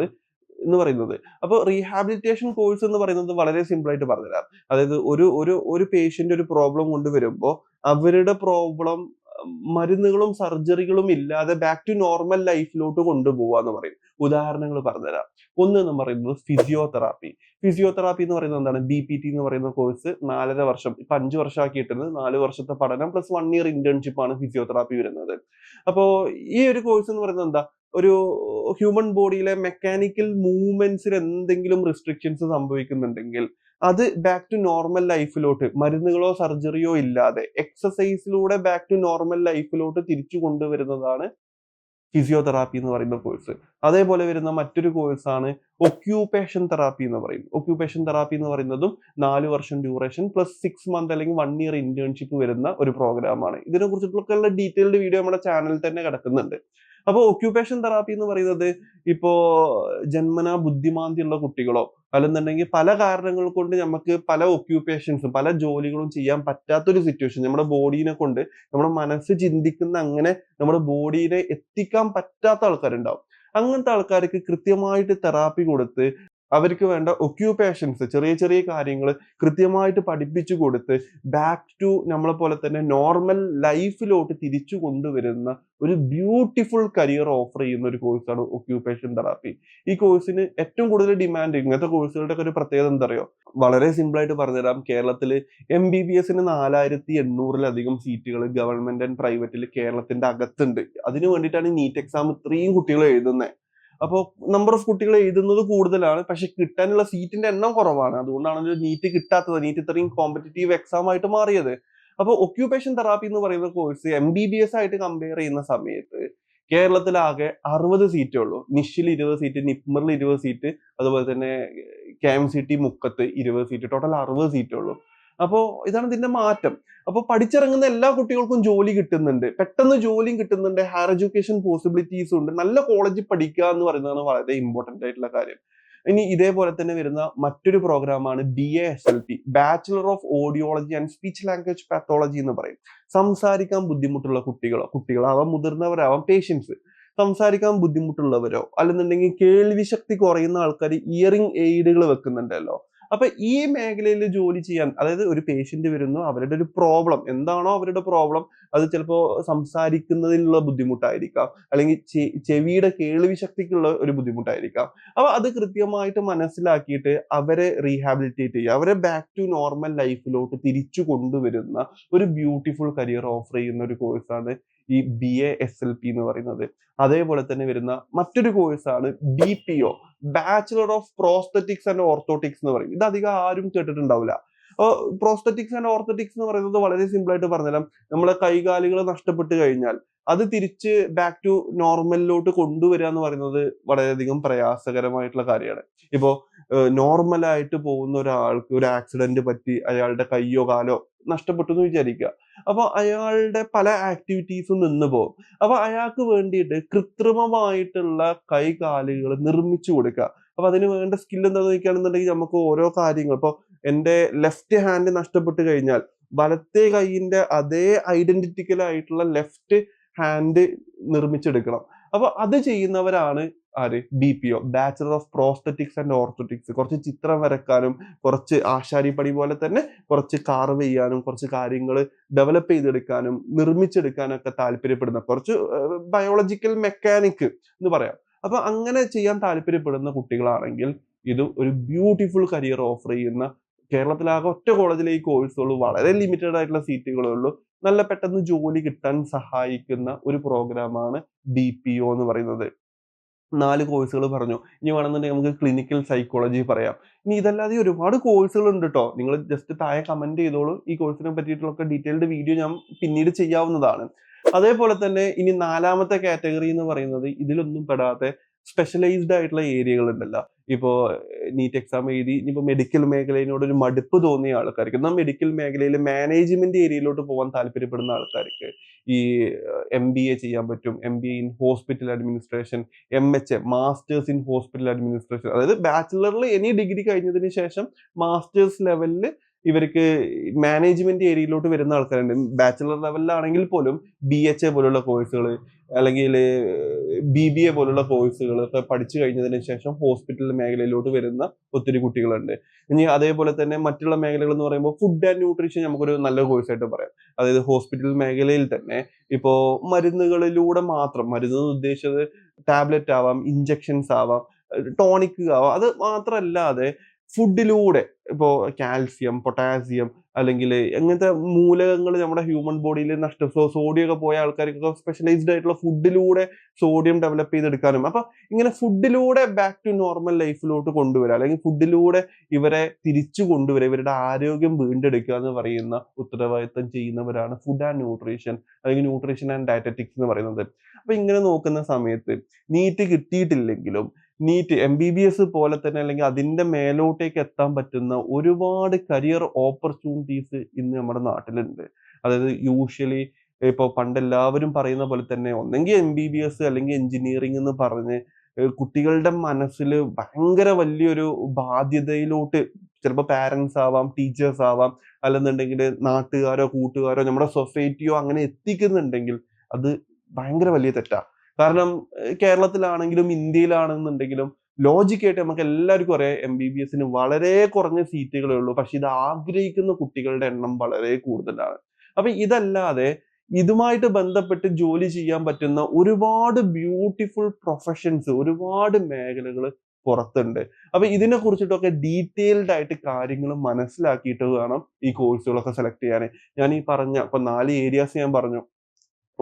എന്ന് പറയുന്നത്. അപ്പൊ റീഹാബിലിറ്റേഷൻ കോഴ്സ് എന്ന് പറയുന്നത് വളരെ സിമ്പിൾ ആയിട്ട് പറഞ്ഞുതരാം. അതായത് ഒരു ഒരു ഒരു പേഷ്യന്റ് ഒരു പ്രോബ്ലം കൊണ്ടുവരുമ്പോ അവരുടെ പ്രോബ്ലം മരുന്നുകളും സർജറികളും ഇല്ലാതെ ബാക്ക് ടു നോർമൽ ലൈഫിലോട്ട് കൊണ്ടുപോവാന്ന് പറയും. ഉദാഹരണങ്ങൾ പറഞ്ഞുതരാം. ഒന്ന് എന്ന് പറയുന്നത് ഫിസിയോതെറാപ്പി. ഫിസിയോതെറാപ്പി എന്ന് പറയുന്നത് എന്താണ്? ബിപിടി എന്ന് പറയുന്ന കോഴ്സ് 4.5 വർഷം, ഇപ്പൊ 5 വർഷം ആക്കിയിട്ടുണ്ട്. 4 വർഷത്തെ പഠനം പ്ലസ് 1 ഇയർ ഇന്റേൺഷിപ്പ് ആണ് ഫിസിയോതെറാപ്പി വരുന്നത്. അപ്പോ ഈ ഒരു കോഴ്സ് എന്ന് പറയുന്നത് എന്താ? ഒരു ഹ്യൂമൻ ബോഡിയിലെ മെക്കാനിക്കൽ മൂവ്മെന്റ്സിൽ എന്തെങ്കിലും റിസ്ട്രിക്ഷൻസ് സംഭവിക്കുന്നുണ്ടെങ്കിൽ അത് ബാക്ക് ടു നോർമൽ ലൈഫിലോട്ട് മരുന്നുകളോ സർജറിയോ ഇല്ലാതെ എക്സസൈസിലൂടെ ബാക്ക് ടു നോർമൽ ലൈഫിലോട്ട് തിരിച്ചു കൊണ്ടുവരുന്നതാണ് ഫിസിയോതെറാപ്പി എന്ന് പറയുന്ന കോഴ്സ്. അതേപോലെ വരുന്ന മറ്റൊരു കോഴ്സാണ് ഒക്യുപേഷൻ തെറാപ്പി എന്ന് പറയും. ഒക്യുപേഷൻ തെറാപ്പി എന്ന് പറയുന്നതും 4 വർഷം ഡ്യൂറേഷൻ പ്ലസ് 6 മന്ത് അല്ലെങ്കിൽ 1 ഇയർ ഇന്റേൺഷിപ്പ് വരുന്ന ഒരു പ്രോഗ്രാമാണ്. ഇതിനെ കുറിച്ചിട്ടുള്ള ഡീറ്റെയിൽഡ് വീഡിയോ നമ്മുടെ ചാനലിൽ തന്നെ കിടക്കുന്നുണ്ട്. അപ്പൊ ഒക്യുപേഷൻ തെറാപ്പി എന്ന് പറയുന്നത് ഇപ്പോ ജന്മനാ ബുദ്ധിമാന്ദ്യമുള്ള കുട്ടികളോ അല്ലെന്നുണ്ടെങ്കിൽ പല കാരണങ്ങൾ കൊണ്ട് നമുക്ക് പല ഒക്യുപേഷൻസും പല ജോലികളും ചെയ്യാൻ പറ്റാത്തൊരു സിറ്റുവേഷൻ, നമ്മുടെ ബോഡീനെ കൊണ്ട് നമ്മുടെ മനസ്സ് ചിന്തിക്കുന്ന അങ്ങനെ നമ്മുടെ ബോഡീനെ എത്തിക്കാൻ പറ്റാത്ത ആൾക്കാരുണ്ടാവും. അങ്ങനത്തെ ആൾക്കാർക്ക് കൃത്യമായിട്ട് തെറാപ്പി കൊടുത്ത് അവർക്ക് വേണ്ട ഒക്യുപേഷൻസ് ചെറിയ ചെറിയ കാര്യങ്ങൾ കൃത്യമായിട്ട് പഠിപ്പിച്ചു കൊടുത്ത് ബാക്ക് ടു നമ്മളെ പോലെ തന്നെ നോർമൽ ലൈഫിലോട്ട് തിരിച്ചു കൊണ്ടുവരുന്ന ഒരു ബ്യൂട്ടിഫുൾ കരിയർ ഓഫർ ചെയ്യുന്ന ഒരു കോഴ്സാണ് ഒക്യുപേഷൻ തെറാപ്പി. ഈ കോഴ്സിന് ഏറ്റവും കൂടുതൽ ഡിമാൻഡ്, ഇങ്ങനത്തെ കോഴ്സുകളുടെ ഒക്കെ ഒരു പ്രത്യേകത എന്താ അറിയോ? വളരെ സിമ്പിൾ ആയിട്ട് പറഞ്ഞുതരാം. കേരളത്തിൽ MBBSന് 4800-ലധികം സീറ്റുകൾ ഗവൺമെന്റ് ആൻഡ് പ്രൈവറ്റിൽ കേരളത്തിന്റെ അകത്തുണ്ട്. അതിനു വേണ്ടിയിട്ടാണ് നീറ്റ് എക്സാം ഇത്രയും കുട്ടികൾ എഴുതുന്നത്. അപ്പോൾ നമ്പർ ഓഫ് കുട്ടികൾ എഴുതുന്നത് കൂടുതലാണ്, പക്ഷെ കിട്ടാനുള്ള സീറ്റിന്റെ എണ്ണം കുറവാണ്. അതുകൊണ്ടാണ് നീറ്റ് കിട്ടാത്തത്. നീറ്റ് ഇത്രയും കോമ്പറ്റീറ്റീവ് എക്സാം ആയിട്ട് മാറിയത്. അപ്പോൾ ഒക്യുപേഷൻ തെറാപ്പി എന്ന് പറയുന്ന കോഴ്സ് MBBS ആയിട്ട് കമ്പയർ ചെയ്യുന്ന സമയത്ത് കേരളത്തിൽ ആകെ 60 സീറ്റേ ഉള്ളൂ. നിഷിൽ 20 സീറ്റ്, നിപ്മറിൽ 20 സീറ്റ്, അതുപോലെ തന്നെ KMCT മുക്കത്ത് 20 സീറ്റ്, ടോട്ടൽ 60 സീറ്റേ ഉള്ളൂ. അപ്പോ ഇതാണ് ഇതിന്റെ മാറ്റം. അപ്പൊ പഠിച്ചിറങ്ങുന്ന എല്ലാ കുട്ടികൾക്കും ജോലി കിട്ടുന്നുണ്ട്, പെട്ടെന്ന് ജോലിയും കിട്ടുന്നുണ്ട്, ഹയർ എഡ്യൂക്കേഷൻ പോസിബിലിറ്റീസും ഉണ്ട്. നല്ല കോളേജിൽ പഠിക്കുക എന്ന് പറയുന്നതാണ് വളരെ ഇമ്പോർട്ടന്റ് ആയിട്ടുള്ള കാര്യം. ഇനി ഇതേപോലെ തന്നെ വരുന്ന മറ്റൊരു പ്രോഗ്രാമാണ് BASLP, bachelor of audiology and speech language pathology എന്ന് പറയും. സംസാരിക്കാൻ ബുദ്ധിമുട്ടുള്ള കുട്ടികളാവാം, മുതിർന്നവരാവാം, പേഷ്യൻസ്. സംസാരിക്കാൻ ബുദ്ധിമുട്ടുള്ളവരോ അല്ലെന്നുണ്ടെങ്കിൽ കേൾവി ശക്തി കുറയുന്ന ആൾക്കാർ ഇയറിംഗ് എയ്ഡുകൾ വെക്കുന്നുണ്ടല്ലോ. അപ്പൊ ഈ മേഖലയിൽ ജോലി ചെയ്യാൻ, അതായത് ഒരു പേഷ്യന്റ് വരുന്നു, അവരുടെ ഒരു പ്രോബ്ലം എന്താണോ അവരുടെ പ്രോബ്ലം, അത് ചിലപ്പോ സംസാരിക്കുന്നതിനുള്ള ബുദ്ധിമുട്ടായിരിക്കാം, അല്ലെങ്കിൽ ചെവിയുടെ കേൾവി ശക്തിക്കുള്ള ഒരു ബുദ്ധിമുട്ടായിരിക്കാം. അപ്പൊ അത് കൃത്യമായിട്ട് മനസ്സിലാക്കിയിട്ട് അവരെ റീഹാബിലിറ്റേറ്റ് ചെയ്യുക, അവരെ ബാക്ക് ടു നോർമൽ ലൈഫിലോട്ട് തിരിച്ചു കൊണ്ടുവരുന്ന ഒരു ബ്യൂട്ടിഫുൾ കരിയർ ഓഫർ ചെയ്യുന്ന ഒരു കോഴ്സാണ് ഈ BASLP എന്ന് പറയുന്നത്. അതേപോലെ തന്നെ വരുന്ന മറ്റൊരു കോഴ്സാണ് BPO, bachelor of prosthetics and orthotics എന്ന് പറയും. ഇത് അധികം ആരും കേട്ടിട്ടുണ്ടാവില്ല. പ്രോസ്തറ്റിക്സ് ആൻഡ് ഓർത്തോട്ടിക്സ് എന്ന് പറയുന്നത് വളരെ സിമ്പിൾ ആയിട്ട് പറഞ്ഞാൽ നമ്മളെ കൈകാലുകൾ നഷ്ടപ്പെട്ട് കഴിഞ്ഞാൽ അത് തിരിച്ച് ബാക്ക് ടു നോർമലിലോട്ട് കൊണ്ടുവരിക എന്ന് പറയുന്നത് വളരെയധികം പ്രയാസകരമായിട്ടുള്ള കാര്യമാണ്. ഇപ്പോ നോർമലായിട്ട് പോകുന്ന ഒരാൾക്ക് ഒരു ആക്സിഡന്റ് പറ്റി അയാളുടെ കയ്യോ കാലോ നഷ്ടപ്പെട്ടു എന്ന് വിചാരിക്കുക. അപ്പൊ അയാളുടെ പല ആക്ടിവിറ്റീസും നിന്ന് പോകും. അപ്പൊ അയാൾക്ക് വേണ്ടിയിട്ട് കൃത്രിമമായിട്ടുള്ള കൈകാലുകൾ നിർമ്മിച്ചു കൊടുക്കുക. അപ്പൊ അതിന് വേണ്ട സ്കിൽ എന്താണെന്ന് ചോദിക്കുകയാണെന്നുണ്ടെങ്കിൽ നമുക്ക് ഓരോ കാര്യങ്ങൾ, ഇപ്പൊ എന്റെ ലെഫ്റ്റ് ഹാൻഡ് നഷ്ടപ്പെട്ട് കഴിഞ്ഞാൽ വലത്തെ കൈയിന്റെ അതേ ഐഡന്റിറ്റിക്കൽ ആയിട്ടുള്ള ലെഫ്റ്റ് ഹാൻഡ് നിർമ്മിച്ചെടുക്കണം. അപ്പൊ അത് ചെയ്യുന്നവരാണ് ആര്? BPO, bachelor of prosthetics and orthotics. കുറച്ച് ചിത്രം വരക്കാനും കുറച്ച് ആശാരിപ്പണി പോലെ തന്നെ കുറച്ച് കാർവ് ചെയ്യാനും കുറച്ച് കാര്യങ്ങൾ ഡെവലപ്പ് ചെയ്തെടുക്കാനും നിർമ്മിച്ചെടുക്കാനും ഒക്കെ താല്പര്യപ്പെടുന്ന കുറച്ച് ബയോളജിക്കൽ മെക്കാനിക് എന്ന് പറയാം. അപ്പൊ അങ്ങനെ ചെയ്യാൻ താല്പര്യപ്പെടുന്ന കുട്ടികളാണെങ്കിൽ ഇത് ഒരു ബ്യൂട്ടിഫുൾ കരിയർ ഓഫർ ചെയ്യുന്ന, കേരളത്തിലാകെ ഒറ്റ കോളേജിലെ ഈ കോഴ്സുള്ളൂ, വളരെ ലിമിറ്റഡ് ആയിട്ടുള്ള സീറ്റുകളേ ഉള്ളൂ, നല്ല പെട്ടെന്ന് ജോലി കിട്ടാൻ സഹായിക്കുന്ന ഒരു പ്രോഗ്രാമാണ് BPO എന്ന് പറയുന്നത്. 4 കോഴ്സുകൾ പറഞ്ഞു. ഇനി വേണമെന്നുണ്ടെങ്കിൽ നമുക്ക് ക്ലിനിക്കൽ സൈക്കോളജി പറയാം. ഇനി ഇതല്ലാതെ ഒരുപാട് കോഴ്സുകൾ ഉണ്ട് ട്ടോ. നിങ്ങൾ ജസ്റ്റ് താഴെ കമന്റ് ചെയ്തോളൂ. ഈ കോഴ്സിനെ പറ്റിയിട്ടുള്ള ഡീറ്റെയിൽഡ് വീഡിയോ ഞാൻ പിന്നീട് ചെയ്യാവുന്നതാണ്. അതേപോലെ തന്നെ ഇനി 4ാമത്തെ കാറ്റഗറി എന്ന് പറയുന്നത് ഇതിലൊന്നും പെടാത്ത സ്പെഷ്യലൈസ്ഡ് ആയിട്ടുള്ള ഏരിയകൾ ഉണ്ടല്ലോ. ഇപ്പോ നീറ്റ് എക്സാം എഴുതി ഇനിയിപ്പോ മെഡിക്കൽ മേഖലയോട് ഒരു മടുപ്പ് തോന്നിയ ആൾക്കാർക്ക്, എന്നാൽ മെഡിക്കൽ മേഖലയിൽ മാനേജ്മെന്റ് ഏരിയയിലോട്ട് പോകാൻ താല്പര്യപ്പെടുന്ന ആൾക്കാർക്ക് ഈ MBA ചെയ്യാൻ പറ്റും. MBA in hospital administration, MHA masters in hospital administration. അതായത് ബാച്ചിലറിൽ എനി ഡിഗ്രി കഴിഞ്ഞതിന് ശേഷം മാസ്റ്റേഴ്സ് ലെവലിൽ ഇവർക്ക് മാനേജ്മെന്റ് ഏരിയയിലോട്ട് വരുന്ന ആൾക്കാരുണ്ട്. ബാച്ചിലർ ലെവലിലാണെങ്കിൽ പോലും BHA പോലുള്ള കോഴ്സുകൾ അല്ലെങ്കിൽ BBA പോലുള്ള കോഴ്സുകൾ ഒക്കെ പഠിച്ചു കഴിഞ്ഞതിന് ശേഷം ഹോസ്പിറ്റൽ മേഖലയിലോട്ട് വരുന്ന ഒത്തിരി കുട്ടികളുണ്ട്. ഇനി അതേപോലെ തന്നെ മറ്റുള്ള മേഖലകൾ എന്ന് പറയുമ്പോൾ ഫുഡ് ആൻഡ് ന്യൂട്രീഷൻ നമുക്കൊരു നല്ല കോഴ്സായിട്ട് പറയാം. അതായത് ഹോസ്പിറ്റൽ മേഖലയിൽ തന്നെ ഇപ്പോ മരുന്നുകളിലൂടെ മാത്രം, മരുന്ന് ഉദ്ദേശിച്ചത് ടാബ്ലറ്റ് ആവാം, ഇഞ്ചക്ഷൻസ് ആവാം, ടോണിക് ആവാം. അത് മാത്രമല്ലാതെ ഫുഡിലൂടെ ഇപ്പോ കാൽസ്യം, പൊട്ടാസ്യം അല്ലെങ്കിൽ എങ്ങനത്തെ മൂലകങ്ങൾ നമ്മുടെ ഹ്യൂമൻ ബോഡിയിൽ സോഡിയം ഒക്കെ പോയ ആൾക്കാർക്കൊക്കെ സ്പെഷ്യലൈസ്ഡ് ആയിട്ടുള്ള ഫുഡിലൂടെ സോഡിയം ഡെവലപ്പ് ചെയ്തെടുക്കാനും, അപ്പൊ ഇങ്ങനെ ഫുഡിലൂടെ ബാക്ക് ടു നോർമൽ ലൈഫിലോട്ട് കൊണ്ടുവരിക, അല്ലെങ്കിൽ ഫുഡിലൂടെ ഇവരെ തിരിച്ചു കൊണ്ടുവരിക, ഇവരുടെ ആരോഗ്യം വീണ്ടെടുക്കുക എന്ന് പറയുന്ന ഉത്തരവാദിത്തം ചെയ്യുന്നവരാണ് ഫുഡ് ആൻഡ് ന്യൂട്രീഷൻ അല്ലെങ്കിൽ ന്യൂട്രീഷൻ ആൻഡ് ഡയറ്ററ്റിക്സ് എന്ന് പറയുന്നത്. അപ്പൊ ഇങ്ങനെ നോക്കുന്ന സമയത്ത് നീറ്റ് കിട്ടിയിട്ടില്ലെങ്കിലും നീറ്റ് MBBS പോലെ തന്നെ അല്ലെങ്കിൽ അതിന്റെ മേലോട്ടേക്ക് എത്താൻ പറ്റുന്ന ഒരുപാട് കരിയർ ഓപ്പർച്യൂണിറ്റീസ് ഇന്ന് നമ്മുടെ നാട്ടിലുണ്ട്. അതായത് യൂഷ്വലി ഇപ്പൊ പണ്ട് എല്ലാവരും പറയുന്ന പോലെ തന്നെ ഒന്നെങ്കിൽ MBBS അല്ലെങ്കിൽ എഞ്ചിനീയറിംഗ് എന്ന് പറഞ്ഞ് കുട്ടികളുടെ മനസ്സിൽ ഭയങ്കര വലിയൊരു ബാധ്യതയിലോട്ട് ചിലപ്പോൾ പാരന്റ്സ് ആവാം, ടീച്ചേഴ്സ് ആവാം, അല്ലെന്നുണ്ടെങ്കിൽ നാട്ടുകാരോ കൂട്ടുകാരോ നമ്മുടെ സൊസൈറ്റിയോ അങ്ങനെ എത്തിക്കുന്നുണ്ടെങ്കിൽ അത് ഭയങ്കര വലിയ തെറ്റാ. കാരണം കേരളത്തിലാണെങ്കിലും ഇന്ത്യയിലാണെന്നുണ്ടെങ്കിലും ലോജിക്കായിട്ട് നമുക്ക് എല്ലാവർക്കും അറിയാം MBBSന് വളരെ കുറഞ്ഞ സീറ്റുകളേ ഉള്ളൂ. പക്ഷെ ഇത് ആഗ്രഹിക്കുന്ന കുട്ടികളുടെ എണ്ണം വളരെ കൂടുതലാണ്. അപ്പൊ ഇതല്ലാതെ ഇതുമായിട്ട് ബന്ധപ്പെട്ട് ജോലി ചെയ്യാൻ പറ്റുന്ന ഒരുപാട് ബ്യൂട്ടിഫുൾ പ്രൊഫഷൻസ്, ഒരുപാട് മേഖലകൾ പുറത്തുണ്ട്. അപ്പൊ ഇതിനെ കുറിച്ചിട്ടൊക്കെ ഡീറ്റെയിൽഡ് ആയിട്ട് കാര്യങ്ങൾ മനസ്സിലാക്കിയിട്ട് വേണം ഈ കോഴ്സുകളൊക്കെ സെലക്ട് ചെയ്യാൻ. ഞാൻ ഈ പറഞ്ഞ ഇപ്പൊ 4 ഏരിയാസ് ഞാൻ പറഞ്ഞു.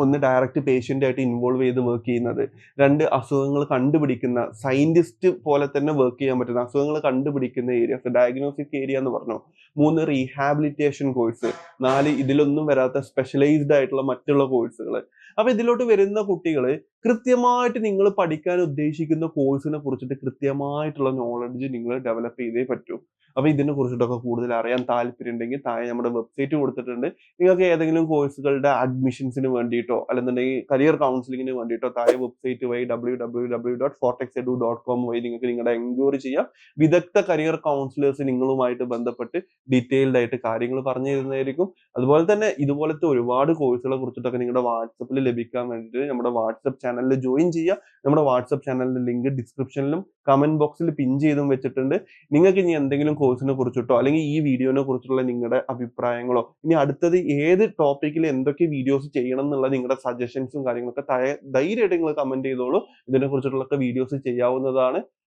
ഒന്ന് ഡയറക്റ്റ് പേഷ്യന്റ് ആയിട്ട് ഇൻവോൾവ് ചെയ്ത് വർക്ക് ചെയ്യുന്നത്. 2 അസുഖങ്ങൾ കണ്ടുപിടിക്കുന്ന സയന്റിസ്റ്റ് പോലെ തന്നെ വർക്ക് ചെയ്യാൻ പറ്റുന്ന അസുഖങ്ങൾ കണ്ടുപിടിക്കുന്ന ഏരിയാസ്, ഡയഗ്നോസ്റ്റിക് ഏരിയ എന്ന് പറഞ്ഞു. 3 റീഹാബിലിറ്റേഷൻ കോഴ്സ്. 4 ഇതിലൊന്നും വരാത്ത സ്പെഷ്യലൈസ്ഡ് ആയിട്ടുള്ള മറ്റുള്ള കോഴ്സുകൾ. അപ്പൊ ഇതിലോട്ട് വരുന്ന കുട്ടികൾ കൃത്യമായിട്ട് നിങ്ങൾ പഠിക്കാൻ ഉദ്ദേശിക്കുന്ന കോഴ്സിനെ കുറിച്ചിട്ട് കൃത്യമായിട്ടുള്ള നോളജ് നിങ്ങൾ ഡെവലപ്പ് ചെയ്തേ പറ്റൂ. അപ്പൊ ഇതിനെ കുറിച്ചിട്ടൊക്കെ കൂടുതൽ അറിയാൻ താല്പര്യം ഉണ്ടെങ്കിൽ താഴെ നമ്മുടെ വെബ്സൈറ്റ് കൊടുത്തിട്ടുണ്ട്. നിങ്ങൾക്ക് ഏതെങ്കിലും കോഴ്സുകളുടെ അഡ്മിഷൻസിന് വേണ്ടിയിട്ടോ അല്ലെന്നുണ്ടെങ്കിൽ കരിയർ കൗൺസിലിങ്ങിന് വേണ്ടിയിട്ടോ താഴെ വെബ്സൈറ്റ് വഴി www.fortexedu.com വഴി നിങ്ങൾക്ക് നിങ്ങളുടെ എൻക്വയറി ചെയ്യാം. വിദഗ്ധ കരിയർ കൗൺസിലേഴ്സ് നിങ്ങളുമായിട്ട് ബന്ധപ്പെട്ട് ഡീറ്റെയിൽഡ് ആയിട്ട് കാര്യങ്ങൾ പറഞ്ഞു തരുന്നതായിരിക്കും. അതുപോലെ തന്നെ ഇതുപോലത്തെ ഒരുപാട് കോഴ്സുകളെ കുറിച്ചിട്ടൊക്കെ നിങ്ങളുടെ വാട്സപ്പിൽ ലഭിക്കാൻ വേണ്ടിയിട്ട് നമ്മുടെ വാട്സപ്പ് ചാനലിൽ ജോയിൻ ചെയ്യുക. നമ്മുടെ വാട്സപ്പ് ചാനലിന്റെ ലിങ്ക് ഡിസ്ക്രിപ്ഷനിലും കമന്റ് ബോക്സിൽ പിൻ ചെയ്തും വെച്ചിട്ടുണ്ട്. നിങ്ങൾക്ക് ഇനി എന്തെങ്കിലും കോഴ്സിനെ കുറിച്ചിട്ടോ അല്ലെങ്കിൽ ഈ വീഡിയോനെ കുറിച്ചുള്ള നിങ്ങളുടെ അഭിപ്രായങ്ങളോ, ഇനി അടുത്തത് ഏത് ടോപ്പിക്കിൽ എന്തൊക്കെ വീഡിയോസ് ചെയ്യണം എന്നുള്ള നിങ്ങളുടെ സജഷൻസും കാര്യങ്ങളൊക്കെ ധൈര്യമായിട്ട് നിങ്ങൾ കമന്റ് ചെയ്തോളൂ. ഇതിനെ കുറിച്ചിട്ടുള്ള വീഡിയോസ് ചെയ്യാവുന്നതാണ്.